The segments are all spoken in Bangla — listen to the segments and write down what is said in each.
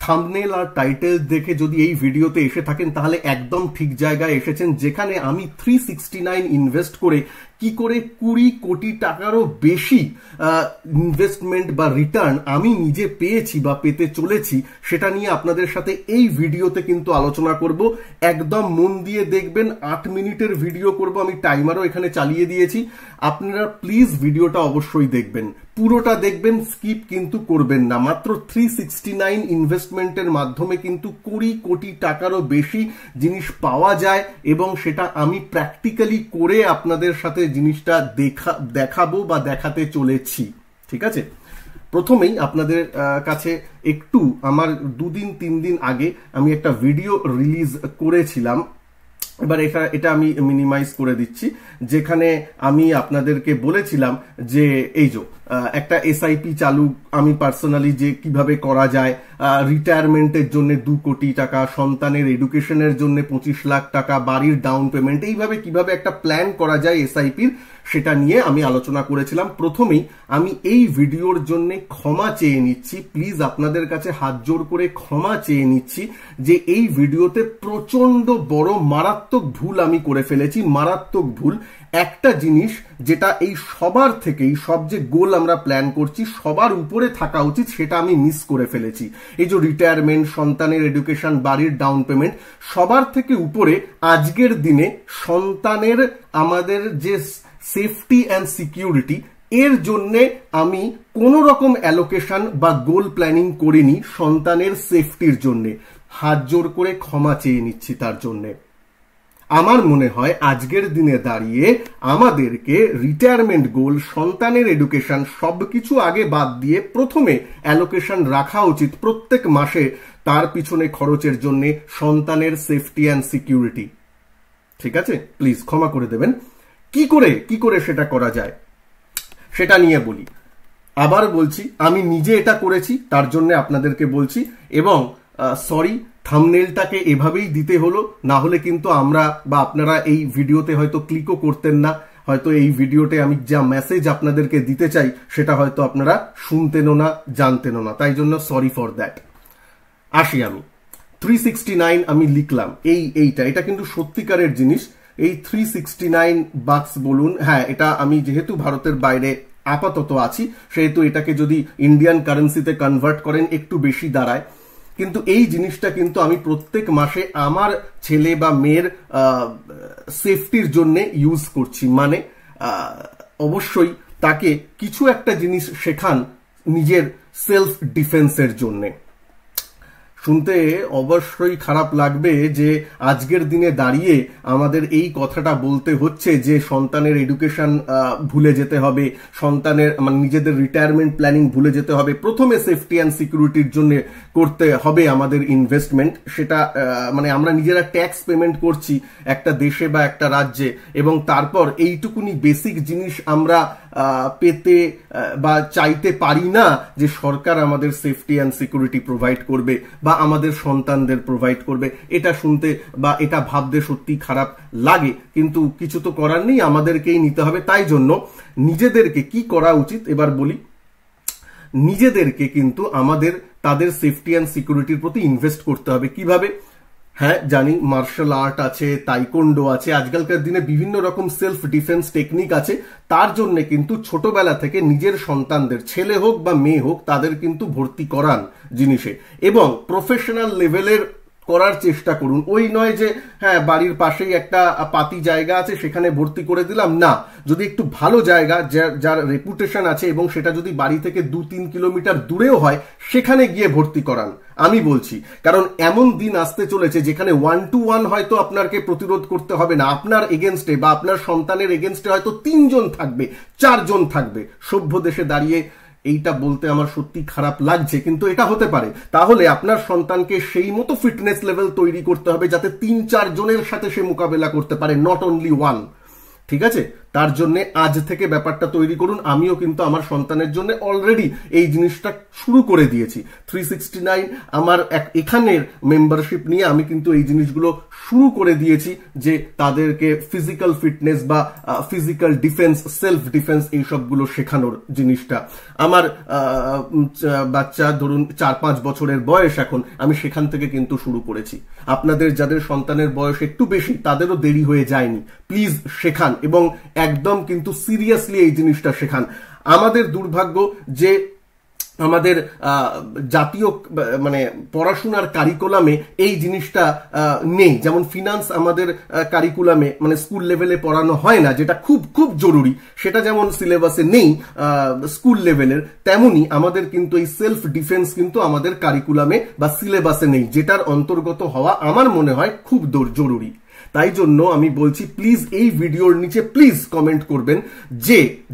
থাম্বনেল আর টাইটেল দেখে যদি এই ভিডিওতে এসে থাকেন তাহলে একদম ঠিক জায়গায় এসেছেন, যেখানে আমি 369 ইনভেস্ট করে কি করে 20 কোটি টাকারও বেশি ইনভেস্টমেন্ট বা রিটার্ন আমি নিজে পেয়েছি বা পেতে চলেছি, সেটা নিয়ে আপনাদের সাথে এই ভিডিওতে কিন্তু আলোচনা করব। একদম মন দিয়ে দেখবেন, 8 মিনিটের ভিডিও করব, আমি টাইমারও এখানে চালিয়ে দিয়েছি। আপনারা প্লিজ ভিডিওটা অবশ্যই দেখবেন, পুরোটা দেখবেন, স্কিপ কিন্তু করবেন না। মাত্র 369 ইনভেস্টমেন্টের মাধ্যমে কিন্তু 20 কোটি টাকারও বেশি জিনিস পাওয়া যায়, এবং সেটা আমি প্র্যাকটিক্যালি করে আপনাদের সাথে জিনিসটা দেখাবো বা দেখাতে চলেছি। ঠিক আছে, প্রথমেই আপনাদের কাছে একটু আমার 2 দিন 3 দিন আগে আমি একটা ভিডিও রিলিজ করেছিলাম, এবার এটা আমি মিনিমাইজ করে দিচ্ছি, যেখানে আমি আপনাদেরকে বলেছিলাম যে এই যে একটা এসআইপি চালু আমি পার্সোনালি যে কিভাবে করা যায়, রিটায়ারমেন্টের জন্য 2 কোটি টাকা, সন্তানের এডুকেশনের জন্য 25 লাখ টাকা, বাড়ির ডাউন পেমেন্ট, এইভাবে কিভাবে একটা প্ল্যান করা যায় এসআইপির, সেটা নিয়ে আমি আলোচনা করেছিলাম। প্রথমেই আমি এই ভিডিওর জন্য ক্ষমা চেয়ে নিচ্ছি, প্লিজ আপনাদের কাছে হাত জোর করে ক্ষমা চেয়ে নিচ্ছি যে এই ভিডিওতে প্রচন্ড বড় মারাত্মক ভুল আমি করে ফেলেছি। মারাত্মক ভুল, একটা জিনিস যেটা এই সবার থেকেই, সব যে গোল আমরা প্ল্যান করছি সবার উপরে থাকা উচিত, সেটা আমি মিস করে ফেলেছি। এই যে রিটায়ারমেন্ট, সন্তানের এডুকেশন, বাড়ির ডাউন পেমেন্ট, সবার থেকে উপরে আজকের দিনে সন্তানের আমাদের যে সেফটি অ্যান্ড সিকিউরিটি, এর জন্যে আমি কোনো রকম অ্যালোকেশন বা গোল প্ল্যানিং করিনি সন্তানের সেফটির জন্যে। হাত জোর করে ক্ষমা চেয়ে নিচ্ছি তার জন্যে। আমার মনে হয় আজকের দিনে দাঁড়িয়ে আমাদেরকে রিটায়ারমেন্ট গোল, সন্তানের এডুকেশন সবকিছু আগে বাদ দিয়ে প্রথমে অ্যালোকেশন রাখা উচিত প্রত্যেক মাসে তার পিছনে খরচের জন্য, সন্তানের সেফটি অ্যান্ড সিকিউরিটি। ঠিক আছে, প্লিজ ক্ষমা করে দেবেন। কি করে সেটা করা যায় সেটা নিয়ে বলি। আবার বলছি, আমি নিজে এটা করেছি, তার জন্য আপনাদেরকে বলছি, এবং সরি থাম্বনেলটাকে এভাবেই দিতে হলো, না হলে কিন্তু আমরা বা আপনারা এই ভিডিওতে হয়তো ক্লিকও করতেন না, হয়তো এই ভিডিওতে আমি যা মেসেজ আপনাদেরকে দিতে চাই সেটা হয়তো আপনারা শুনতেনও না, জানতেনও না, তাই জন্য সরি ফর দ্যাট। আসি আমি 369 আমি লিখলাম, এটা কিন্তু সত্যিকারের জিনিস। এই 369 বাক্স বলুন, হ্যাঁ এটা আমি যেহেতু ভারতের বাইরে আপাতত আছি, সেহেতু এটাকে যদি ইন্ডিয়ান কারেন্সিতে কনভার্ট করেন একটু বেশি দাঁড়ায়, কিন্তু এই জিনিসটা কিন্তু আমি প্রত্যেক মাসে আমার ছেলে বা মেয়ের সেফটির জন্য ইউজ করছি। মানে অবশ্যই তাকে কিছু একটা জিনিস শেখান নিজের সেলফ ডিফেন্সের জন্যে। শুনতে অবশ্যই খারাপ লাগবে যে আজকের দিনে দাঁড়িয়ে আমাদের এই কথাটা বলতে হচ্ছে যে সন্তানের এডুকেশন ভুলে যেতে হবে, সন্তানের মানে নিজেদের রিটায়ারমেন্ট প্ল্যানিং ভুলে যেতে হবে, প্রথমে সেফটি অ্যান্ড সিকিউরিটির জন্য করতে হবে আমাদের ইনভেস্টমেন্ট। সেটা মানে আমরা নিজেরা ট্যাক্স পেমেন্ট করছি একটা দেশে বা একটা রাজ্যে, এবং তারপর এইটুকুনি বেসিক জিনিস আমরা পেতে বা চাইতে পারি না যে সরকার আমাদের সেফটি অ্যান্ড সিকিউরিটি প্রোভাইড করবে বা আমাদের সন্তানদের প্রোভাইড করবে। এটা শুনতে বা এটা ভাবতে সত্যি খারাপ লাগে, কিন্তু কিছু তো করার নেই, আমাদেরকেই নিতে হবে। তাই জন্য নিজেদেরকে কি করা উচিত এবার বলি। নিজেদেরকে কিন্তু আমাদের তাদের সেফটি অ্যান্ড সিকিউরিটির প্রতি ইনভেস্ট করতে হবে। কিভাবে? হ্যাঁ জানি মার্শাল আর্ট আছে, তাইকোন্ডো আছে, আজকালকার দিনে বিভিন্ন রকম সেলফ ডিফেন্স টেকনিক আছে। তার জন্য কিন্তু ছোটবেলা থেকে নিজের সন্তানদের, ছেলে হোক বা মেয়ে হোক, তাদের কিন্তু ভর্তি করান জিনিসে, এবং প্রফেশনাল লেভেলের করার চেষ্টা করুন। ওই নয় যে হ্যাঁ বাড়ির পাশেই একটা পাতি জায়গা আছে সেখানে ভর্তি করে দিলাম, না, যদি একটু ভালো জায়গা যার রেপুটেশন আছে এবং সেটা যদি বাড়ি থেকে 2-3 কিলোমিটার দূরেও হয় সেখানে গিয়ে ভর্তি করান আমি বলছি। কারণ এমন দিন আসতে চলেছে যেখানে 1-to-1 হয়তো আপনাকে প্রতিরোধ করতে হবে না, আপনার এগেনস্টে বা আপনার সন্তানের এগেনস্টে হয়তো 3 জন থাকবে, 4 জন থাকবে। সভ্য দেশে দাঁড়িয়ে এইটা বলতে আমার সত্যি খারাপ লাগছে, কিন্তু এটা হতে পারে। তাহলে আপনার সন্তানকে সেই মতো ফিটনেস লেভেল তৈরি করতে হবে যাতে 3-4 জনের সাথে সে মোকাবেলা করতে পারে, নট অনলি 1। ঠিক আছে, তার জন্য আজ থেকে ব্যাপারটা তৈরি করুন। আমিও কিন্তু আমার সন্তানের জন্য অলরেডি এই জিনিসটা শুরু করে দিয়েছি। 369 আমার এখানের মেম্বারশিপ নিয়ে আমি কিন্তু এই জিনিসগুলো শুরু করে দিয়েছি, যে তাদেরকে ফিজিক্যাল ফিটনেস বা ফিজিক্যাল ডিফেন্স, সেলফ ডিফেন্স এই সবগুলো শেখানোর জিনিসটা। আমার বাচ্চা ধরুন 4-5 বছরের বয়স এখন, আমি সেখান থেকে কিন্তু শুরু করেছি। আপনাদের যাদের সন্তানের বয়স একটু বেশি তাদেরও দেরি হয়ে যায়নি, প্লিজ শেখান এবং একদম কিন্তু সিরিয়াসলি এই জিনিসটা শেখান। আমাদের দুর্ভাগ্য যে আমাদের জাতীয় মানে পড়াশোনার কারিকুলামে এই জিনিসটা নেই। যেমন ফিনান্স আমাদের কারিকুলামে মানে স্কুল লেভেলে পড়ানো হয় না, যেটা খুব খুব জরুরি, সেটা যেমন সিলেবাসে নেই স্কুল লেভেলের, তেমনি আমাদের কিন্তু এই সেলফ ডিফেন্স কিন্তু আমাদের কারিকুলামে বা সিলেবাসে নেই, যেটার অন্তর্গত হওয়া আমার মনে হয় খুব জরুরি। তাই জন্য আমি বলছি, প্লিজ এই ভিডিওর নিচে প্লিজ কমেন্ট করবেন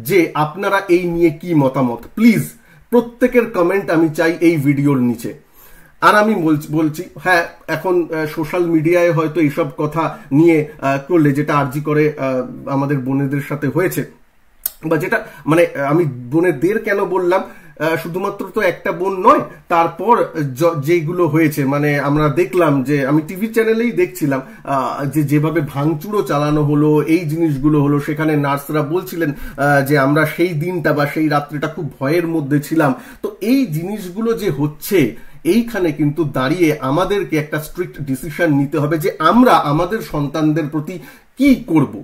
যে আপনারা এই নিয়ে কি মতামত। প্লিজ প্রত্যেকের কমেন্ট আমি চাই এই ভিডিওর নিচে। আর আমি বলছি হ্যাঁ, এখন সোশ্যাল মিডিয়ায় হয়তো এইসব কথা নিয়ে করলে, যেটা আরজি করে আমাদের বোনেদের সাথে হয়েছে, বা যেটা মানে আমি বোনেদের কেন বললাম, শুধুমাত্র তো একটা বোন নয়, তারপর যেগুলো হয়েছে মানে আমরা দেখলাম, যে আমি টিভি চ্যানেলেই দেখছিলাম যেভাবে ভাঙচুরও চালানো হলো, এই জিনিসগুলো হলো, সেখানে নার্সরা বলছিলেন যে আমরা সেই দিনটা বা সেই রাত্রিটা খুব ভয়ের মধ্যে ছিলাম। তো এই জিনিসগুলো যে হচ্ছে, এইখানে কিন্তু দাঁড়িয়ে আমাদেরকে একটা স্ট্রিক্ট ডিসিশন নিতে হবে যে আমরা আমাদের সন্তানদের প্রতি কি করব।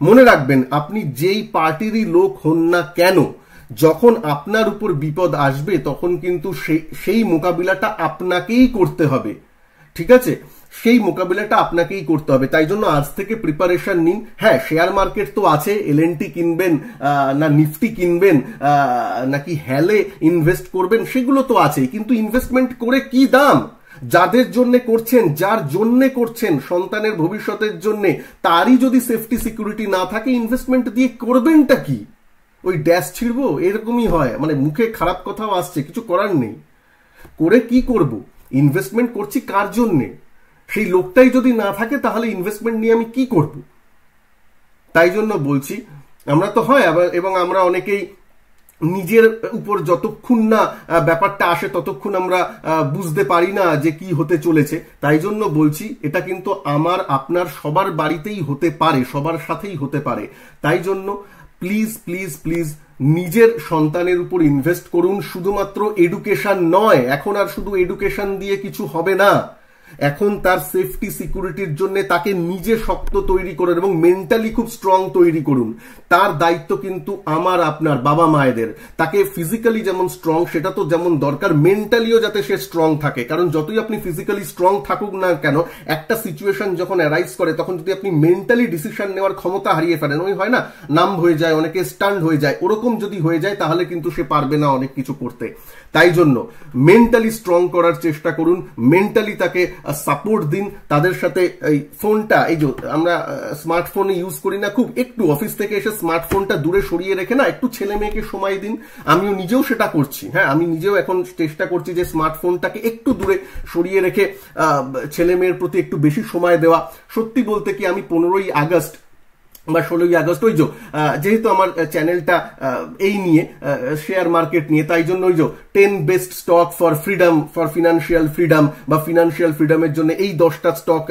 মনে রাখবেন, আপনি যেই পার্টিরই লোক হন না কেন, যখন আপনার উপর বিপদ আসবে তখন কিন্তু সেই মোকাবিলাটা আপনাকেই করতে হবে। ঠিক আছে, সেই মোকাবিলাটা আপনাকেই করতে হবে। তাই জন্য আজ থেকে প্রিপারেশন নিন। হ্যাঁ, শেয়ার মার্কেট তো আছে, এলএনটি কিনবেন না নিফটি কিনবেন নাকি হ্যালে ইনভেস্ট করবেন, সেগুলো তো আছেই, কিন্তু ইনভেস্টমেন্ট করে কি দাম? যাদের জন্য করছেন, যার জন্য করছেন, সন্তানের ভবিষ্যতের জন্য, তারই যদি সেফটি সিকিউরিটি না থাকে, ইনভেস্টমেন্ট দিয়ে করবেনটা কি? ওই ড্যাশ ছিড়বো, এরকমই হয়। মানে মুখে খারাপ কথাও আসছে, কিছু করার নেই। করে কি করব? ইনভেস্টমেন্ট করছি কার জন্যে? সেই লোকটাই যদি না থাকে, তাহলে ইনভেস্টমেন্ট নিয়ে আমি কি করব? তাই জন্য বলছি, আমরা তো হয় এবং আমরা অনেকেই নিজের উপর যতক্ষণ না ব্যাপারটা আসে ততক্ষণ আমরা বুঝতে পারি না যে কি হতে চলেছে। তাই জন্য বলছি, এটা কিন্তু আমার আপনার সবার বাড়িতেই হতে পারে, সবার সাথেই হতে পারে। তাই জন্য প্লিজ প্লিজ প্লিজ নিজের সন্তানের উপর ইনভেস্ট করুন। শুধুমাত্র এডুকেশন নয়, এখন আর শুধু এডুকেশন দিয়ে কিছু হবে না। এখন তার সেফটি সিকিউরিটির জন্য তাকে নিজে শক্ত তৈরি করুন এবং মেন্টালি খুব স্ট্রং তৈরি করুন। তার দায়িত্ব কিন্তু আমার আপনার বাবা মায়েদের। তাকে ফিজিক্যালি যেমন স্ট্রং, সেটা তো যেমন দরকার, মেন্টালিও যাতে সে স্ট্রং থাকে। কারণ যতই আপনি ফিজিক্যালি স্ট্রং থাকুক না কেন, একটা সিচুয়েশন যখন অ্যারাইজ করে, তখন যদি আপনি মেন্টালি ডিসিশন নেওয়ার ক্ষমতা হারিয়ে ফেলেন, ওই হয় না নাম্ব হয়ে যায়, অনেকে স্টান্ড হয়ে যায়, ওরকম যদি হয়ে যায় তাহলে কিন্তু সে পারবে না অনেক কিছু করতে। তাই জন্য মেন্টালি স্ট্রং করার চেষ্টা করুন, মেন্টালি তাকে সাপোর্ট দিন। তাদের সাথে এই ফোনটা, এই যে আমরা স্মার্টফোন ইউজ করি না খুব, একটু অফিস থেকে এসে স্মার্টফোনটা দূরে সরিয়ে রেখে না একটু ছেলে মেয়েকে সময় দিন। আমিও নিজেও সেটা করছি। হ্যাঁ, আমি নিজেও এখন চেষ্টা করছি যে স্মার্টফোনটাকে একটু দূরে সরিয়ে রেখে ছেলে মেয়ের প্রতি একটু বেশি সময় দেওয়া। সত্যি বলতে কি, আমি 15ই আগস্ট বা 16ই আগস্ট, ওই যে যেহেতু আমার চ্যানেলটা এই নিয়ে শেয়ার মার্কেট নিয়ে, তাই জন্য ওই যে 10 best stock for freedom, for financial freedom বা ফিনান্সিয়াল ফ্রিডমের জন্য এই 10টা স্টক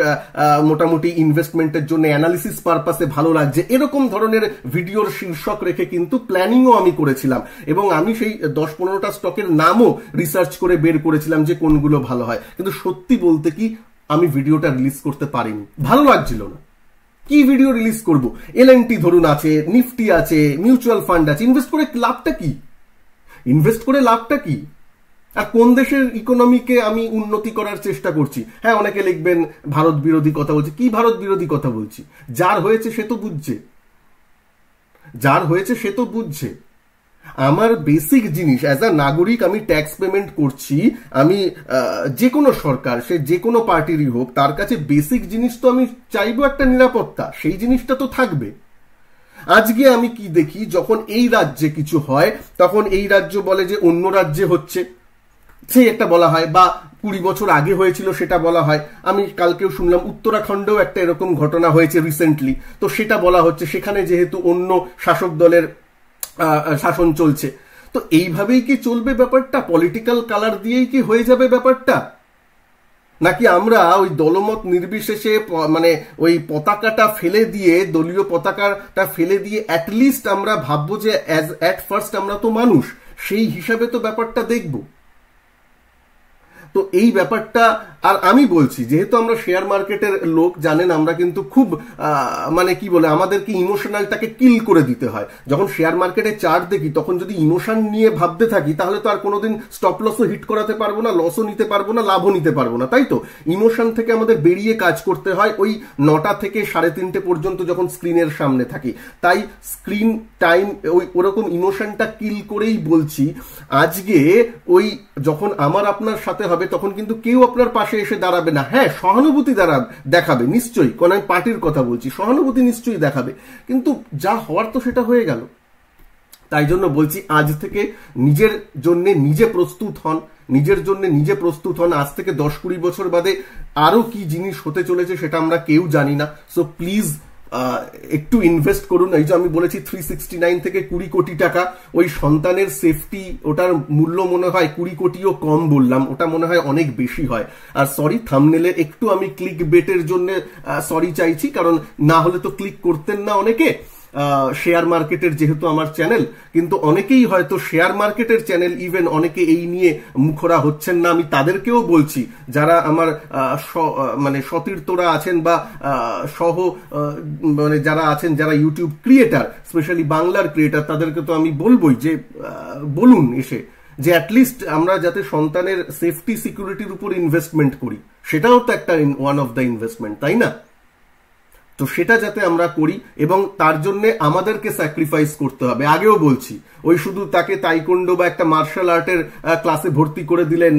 মোটামুটি ইনভেস্টমেন্টের জন্য অ্যানালিসিস পারপাসে ভালো লাগছে, এরকম ধরনের ভিডিওর শীর্ষক রেখে কিন্তু প্ল্যানিংও আমি করেছিলাম এবং আমি সেই 10-15টা স্টকের নামও রিসার্চ করে বের করেছিলাম যে কোনগুলো ভালো হয়। কিন্তু সত্যি বলতে কি, আমি ভিডিওটা রিলিজ করতে পারিনি, ভালো লাগছিল না। কি ভিডিও রিলিজ করব? এলএনটি ধরুন আছে, নিফটি আছে, মিউচুয়াল ফান্ড আছে, ইনভেস্ট করে লাভটা কি? ইনভেস্ট করে লাভটা কি? আর কোন দেশের ইকোনমিকে আমি উন্নতি করার চেষ্টা করছি? হ্যাঁ, অনেকে লিখবেন ভারত বিরোধী কথা বলছি। কি ভারত বিরোধী কথা বলছি? যার হয়েছে সে তো বুঝছে, যার হয়েছে সে তো বুঝছে। আমার বেসিক জিনিস, অ্যাজ আ নাগরিক আমি ট্যাক্স পেমেন্ট করছি, আমি যে কোনো সরকার, সে যে কোনো পার্টিরই হোক, তার কাছে বেসিক জিনিস তো আমি চাইবো একটা নিরাপত্তা, সেই জিনিসটা তো থাকবে। আজকে আমি কি দেখি, যখন এই রাজ্যে কিছু হয় তখন এই রাজ্য বলে যে অন্য রাজ্যে হচ্ছে, সেই একটা বলা হয়, বা 20 বছর আগে হয়েছিল সেটা বলা হয়। আমি কালকেও শুনলাম উত্তরাখণ্ডেও একটা এরকম ঘটনা হয়েছে রিসেন্টলি, তো সেটা বলা হচ্ছে সেখানে যেহেতু অন্য শাসক দলের শাসন চলছে। তো এইভাবেই কি চলবে ব্যাপারটা? পলিটিক্যাল কালার দিয়েই কি হয়ে যাবে ব্যাপারটা? নাকি আমরা ওই দলমত নির্বিশেষে মানে ওই পতাকাটা ফেলে দিয়ে, দলীয় পতাকাটা ফেলে দিয়ে অ্যাটলিস্ট আমরা ভাববো যে অ্যাট ফার্স্ট আমরা তো মানুষ, সেই হিসাবে তো ব্যাপারটা দেখব। তো এই ব্যাপারটা, আর আমি বলছি যেহেতু আমরা শেয়ার মার্কেটের লোক, জানেন আমরা কিন্তু খুব মানে কি বলে, আমাদেরকে ইমোশনালটাকে কিল করে দিতে হয়। যখন শেয়ার মার্কেটে চার্ট দেখি তখন যদি ইমোশন নিয়ে ভাবতে থাকি তাহলে তো আর কোনোদিন স্টপ লসও হিট করাতে পারবো না, লসও নিতে পারবো না, লাভও নিতে পারবো না, তাই তো? ইমোশন থেকে আমাদের বেরিয়ে কাজ করতে হয় ওই 9টা থেকে 3:30 পর্যন্ত যখন স্ক্রিনের সামনে থাকি। তাই স্ক্রিন টাইম ওরকম ইমোশনটা কিল করেই বলছি, আজকে ওই যখন আমার আপনার সাথে হবে তখন কিন্তু কেউ আপনার পাশে এসে দাঁড়াবে না। হ্যাঁ, সহানুভূতি দেখাবে নিশ্চয়ই, কারণ আমি পার্টির কথা বলছি, সহানুভূতি নিশ্চয়ই দেখাবে, কিন্তু যা হওয়ার তো সেটা হয়ে গেল। তাই জন্য বলছি আজ থেকে নিজের জন্য নিজে প্রস্তুত হন, নিজের জন্য নিজে প্রস্তুত হন। আজ থেকে 10-20 বছর বাদে আরো কি জিনিস হতে চলেছে সেটা আমরা কেউ জানি না। সো প্লিজ একটু ইনভেস্ট করুন। এই যে আমি বলেছি 369 থেকে 20 কোটি টাকা, ওই সন্তানের সেফটি, ওটার মূল্য মনে হয় 20 কোটিও কম বললাম, ওটা মনে হয় অনেক বেশি হয়। আর সরি, থাম্বনেলে একটু আমি ক্লিক বেটের জন্য সরি চাইছি, কারণ না হলে তো ক্লিক করতেন না অনেকে। শেয়ার মার্কেটের যেহেতু আমার চ্যানেল, কিন্তু অনেকেই হয়তো শেয়ার মার্কেটের চ্যানেল, ইভেন অনেকে এই নিয়ে মুখরা হচ্ছেন না। আমি তাদেরকেও বলছি, যারা আমার মানে সতীর্থরা আছেন বা মানে যারা আছেন, যারা ইউটিউব ক্রিয়েটার, স্পেশালি বাংলার ক্রিয়েটার, তাদেরকে তো আমি বলবোই যে বলুন এসে যে অ্যাটলিস্ট আমরা যাতে সন্তানের সেফটি সিকিউরিটির উপর ইনভেস্টমেন্ট করি, সেটাও তো একটা ওয়ান অফ দ্য ইনভেস্টমেন্ট, তাই না? তো সেটা যাতে আমরা করি, এবং তার জন্য আমাদেরকে স্যাক্রিফাইস করতে হবে। আগেও বলছি, ওই শুধু তাকে তাইকোন্ডো বা একটা মার্শাল আর্টের ক্লাসে ভর্তি করে দিলেন,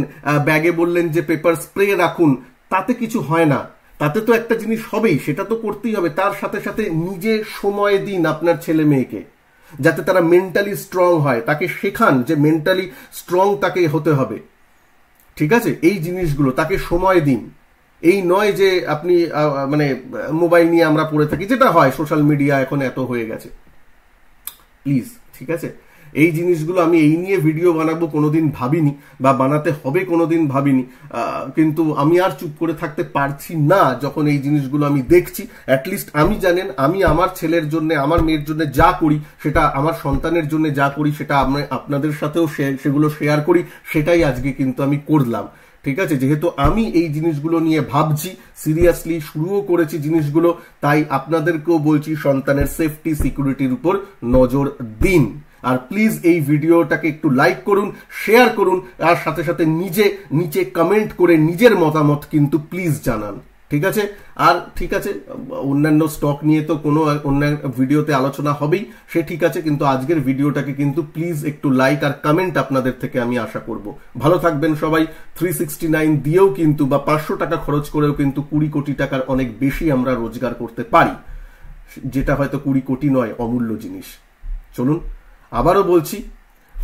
ব্যাগে বললেন যে পেপার স্প্রে রাখুন, তাতে কিছু হয় না। তাতে তো একটা জিনিস হবেই, সেটা তো করতেই হবে। তার সাথে সাথে নিজে সময় দিন আপনার ছেলে মেয়েকে, যাতে তারা মেন্টালি স্ট্রং হয়। তাকে শেখান যে মেন্টালি স্ট্রং তাকে হতে হবে, ঠিক আছে? এই জিনিসগুলো তাকে সময় দিন। এই নয় যে আপনি মানে মোবাইল নিয়ে আমরা পড়ে থাকি, যেটা হয়, সোশ্যাল মিডিয়া এখন এত হয়ে গেছে। প্লিজ, ঠিক আছে? এই জিনিসগুলো আমি এই নিয়ে ভিডিও বানাবো কোনোদিন ভাবিনি, বা বানাতে হবে কোনোদিন ভাবিনি, কিন্তু আমি আর চুপ করে থাকতে পারছি না যখন এই জিনিসগুলো আমি দেখছি। অ্যাটলিস্ট আমি, জানেন, আমি আমার ছেলের জন্য, আমার মেয়ের জন্য যা করি, সেটা আমার সন্তানের জন্য যা করি, সেটা আপনাদের সাথেও সেগুলো শেয়ার করি। সেটাই আজকে কিন্তু আমি করলাম, ঠিক আছে? যেহেতু আমি এই জিনিসগুলো নিয়ে ভাবছি, সিরিয়াসলি শুরুও করেছি জিনিসগুলো, তাই আপনাদেরকেও বলছি সন্তানের সেফটি সিকিউরিটির উপর নজর দিন। আর প্লিজ এই ভিডিওটাকে একটু লাইক করুন, শেয়ার করুন, আর সাথে সাথে নিচে কমেন্ট করে নিজের মতামত কিন্তু প্লিজ জানান, ঠিক আছে? আর ঠিক আছে, অন্যান্য স্টক নিয়ে তো কোনো অন্যান্য ভিডিওতে আলোচনা হবেই, সে ঠিক আছে, কিন্তু আজকের ভিডিওটাকে কিন্তু প্লিজ একটু লাইক আর কমেন্ট আপনাদের থেকে আমি আশা করব। ভালো থাকবেন সবাই। 369 দিয়েও কিন্তু, বা 500 টাকা খরচ করেও কিন্তু 20 কোটি টাকার অনেক বেশি আমরা রোজগার করতে পারি, যেটা হয়তো 20 কোটি নয়, অমূল্য জিনিস। চলুন, আবারও বলছি,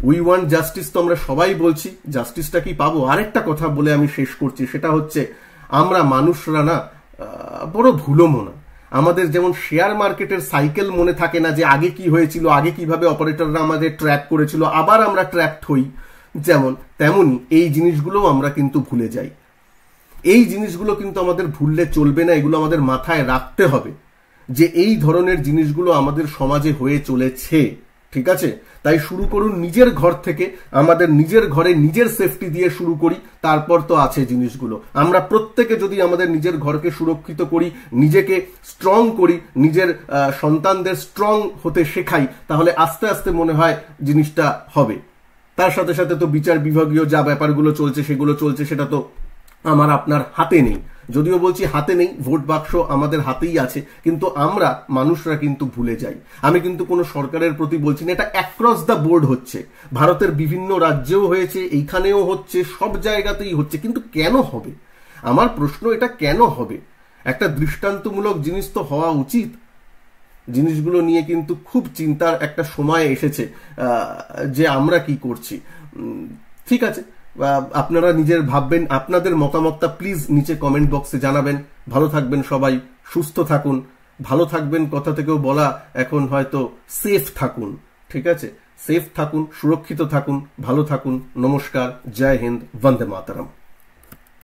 উই ওয়ান্ট জাস্টিস, তো আমরা সবাই বলছি, জাস্টিসটা কি পাবো? আরেকটা কথা বলে আমি শেষ করছি, সেটা হচ্ছে আমরা মানুষরা না বড় ভুলো মনা। আমাদের যেমন শেয়ার মার্কেটের সাইকেল মনে থাকে না, যে আগে কি হয়েছিল, আগে কিভাবে অপারেটররা আমাদের ট্র্যাপ করেছিল, আবার আমরা ট্র্যাপড হই, যেমন তেমনি এই জিনিসগুলো আমরা কিন্তু ভুলে যাই। এই জিনিসগুলো কিন্তু আমাদের ভুললে চলবে না, এগুলো আমাদের মাথায় রাখতে হবে যে এই ধরনের জিনিসগুলো আমাদের সমাজে হয়ে চলেছে, ঠিক আছে? তাই শুরু করুন নিজের ঘর থেকে, আমাদের নিজের ঘরে নিজের সেফটি দিয়ে শুরু করি, তারপর তো আছে জিনিসগুলো। আমরা প্রত্যেকে যদি আমাদের নিজের ঘরকে সুরক্ষিত করি, নিজেকে স্ট্রং করি, নিজের সন্তানদের স্ট্রং হতে শেখাই, তাহলে আস্তে আস্তে মনে হয় জিনিসটা হবে। তার সাথে সাথে তো বিচার বিভাগীয় যা ব্যাপারগুলো চলছে, সেগুলো চলছে, সেটা তো আমার আপনার হাতে নেই। যদিও বলছি হাতে নেই, ভোট বাক্স আমাদের হাতেই আছে, কিন্তু আমরা মানুষরা কিন্তু ভুলে যাই। আমি কিন্তু কোনো সরকারের প্রতি বলছি না, এটা অ্যাক্রস দ্য বোর্ড হচ্ছে, ভারতের বিভিন্ন রাজ্যেও হয়েছে, এইখানেও হচ্ছে, সব জায়গাতেই হচ্ছে। কিন্তু কেন হবে? আমার প্রশ্ন, এটা কেন হবে? একটা দৃষ্টান্তমূলক জিনিস তো হওয়া উচিত। জিনিসগুলো নিয়ে কিন্তু খুব চিন্তার একটা সময় এসেছে যে আমরা কি করছি। ঠিক আছে, আপনারা নিজের ভাববেন, আপনাদের মতামতটা প্লিজ নিচে কমেন্ট বক্সে জানাবেন। ভালো থাকবেন সবাই, সুস্থ থাকুন। ভালো থাকবেন কথা থেকেও বলা এখন হয়তো সেফ থাকুন, ঠিক আছে? সেফ থাকুন, সুরক্ষিত থাকুন, ভালো থাকুন। নমস্কার, জয় হিন্দ, বন্দে মাতরম।